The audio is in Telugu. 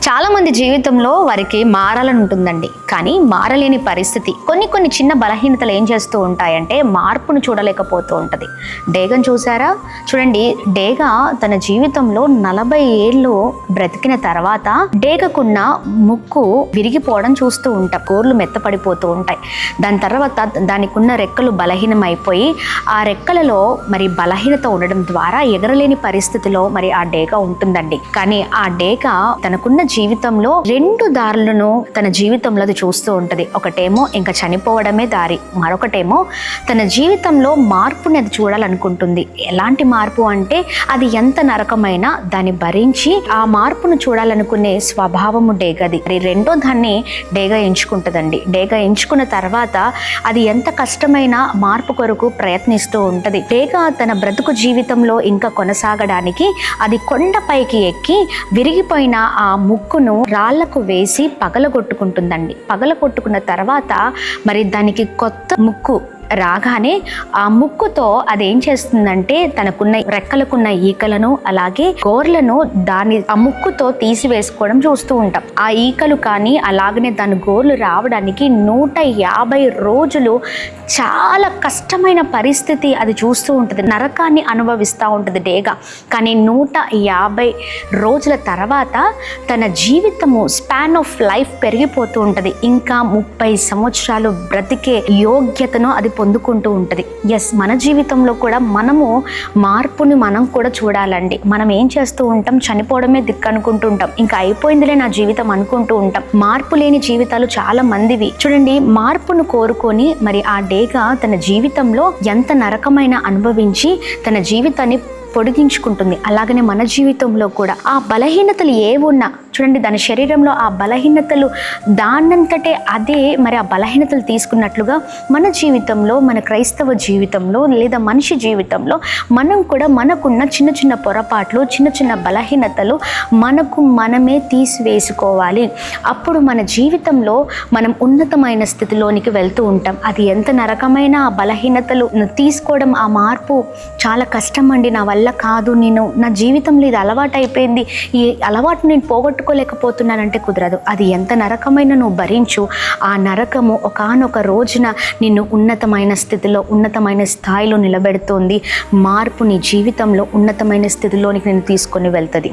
చాలామంది జీవితంలో వారికి మారాలని ఉంటుందండి, కానీ మారలేని పరిస్థితి. కొన్ని చిన్న బలహీనతలు ఏం చేస్తూ ఉంటాయంటే మార్పును చూడలేకపోతూ ఉంటుంది. డేగను చూసారా? చూడండి, డేగ తన జీవితంలో 40 ఏళ్ళు బ్రతికిన తర్వాత డేగకున్న ముక్కు విరిగిపోవడం చూస్తూ ఉంటాం. గోర్లు మెత్తపడిపోతూ ఉంటాయి. దాని తర్వాత దానికి ఉన్న రెక్కలు బలహీనమైపోయి ఆ రెక్కలలో మరి బలహీనత ఉండడం ద్వారా ఎగరలేని పరిస్థితిలో మరి ఆ డేగ ఉంటుందండి. కానీ ఆ డేగ తనకున్న జీవితంలో 2 దారులను తన జీవితంలో అది చూస్తూ ఉంటది. ఒకటేమో ఇంకా చనిపోవడమే దారి, మరొకటేమో తన జీవితంలో మార్పుని అది చూడాలనుకుంటుంది. ఎలాంటి మార్పు అంటే అది ఎంత నరకమైనా దాన్ని భరించి ఆ మార్పును చూడాలనుకునే స్వభావము డేగది. మరి రెండో దాన్ని డేగ ఎంచుకుంటుందండి. డేగ ఎంచుకున్న తర్వాత అది ఎంత కష్టమైన మార్పు కొరకు ప్రయత్నిస్తూ ఉంటది. డేగ తన బ్రతుకు జీవితంలో ఇంకా కొనసాగడానికి అది కొండపైకి ఎక్కి విరిగిపోయిన ఆ ముక్కును రాళ్లకు వేసి పగలగొట్టుకుంటుందండి. పగలగొట్టుకున్న తర్వాత మరి దానికి కొత్త ముక్కు రాగానే ఆ ముక్కుతో అదేం చేస్తుందంటే తనకున్న రెక్కలకున్న ఈకలను అలాగే గోర్లను ఆ ముక్కుతో తీసివేసుకోవడం చూస్తూ ఉంటాం. ఆ ఈకలు కానీ అలాగనే దాని గోర్లు రావడానికి 150 రోజులు చాలా కష్టమైన పరిస్థితి అది చూస్తూ ఉంటుంది. నరకాన్ని అనుభవిస్తూ ఉంటుంది డేగ. కానీ 150 రోజుల తర్వాత తన జీవితము స్పాన్ ఆఫ్ లైఫ్ పెరిగిపోతూ ఉంటుంది. ఇంకా 30 సంవత్సరాలు బ్రతికే యోగ్యతను అది పొందుకుంటూ ఉంటుంది. ఎస్, మన జీవితంలో కూడా మనము మార్పుని మనం కూడా చూడాలండి. మనం ఏం చేస్తూ ఉంటాం? చనిపోవడమే దిక్కు అనుకుంటూ ఉంటాం. ఇంకా అయిపోయిందిలే నా జీవితం అనుకుంటూ ఉంటాం. మార్పు లేని జీవితాలు చాలా మందివి. చూడండి, మార్పును కోరుకొని మరి ఆ డేగ తన జీవితంలో ఎంత నరకమైన అనుభవించి తన జీవితాన్ని పొడిగించుకుంటుంది. అలాగనే మన జీవితంలో కూడా ఆ బలహీనతలు ఏవున్నా చూడండి, దాని శరీరంలో ఆ బలహీనతలు దాన్నంతటే అదే మరి ఆ బలహీనతలు తీసుకున్నట్లుగా మన జీవితంలో, మన క్రైస్తవ జీవితంలో లేదా మనిషి జీవితంలో మనం కూడా మనకున్న చిన్న పొరపాట్లు, చిన్న బలహీనతలు మనకు మనమే తీసివేసుకోవాలి. అప్పుడు మన జీవితంలో మనం ఉన్నతమైన స్థితిలోనికి వెళ్తూ ఉంటాం. అది ఎంత నరకమైన ఆ బలహీనతలు తీసుకోవడం, ఆ మార్పు చాలా కష్టం అండి. నా వల్ల కాదు, నా జీవితంలో ఇది అలవాటు అయిపోయింది, ఈ అలవాటు నేను పోగొట్టుకోలేకపోతున్నానంటే కుదరదు. అది ఎంత నరకమైన నువ్వు భరించు. ఆ నరకము ఒకానొక రోజున నిన్ను ఉన్నతమైన స్థితిలో, ఉన్నతమైన స్థాయిలో నిలబెడుతోంది. మార్పు నీ జీవితంలో ఉన్నతమైన స్థితిలోనికి నేను తీసుకొని వెళ్తుంది.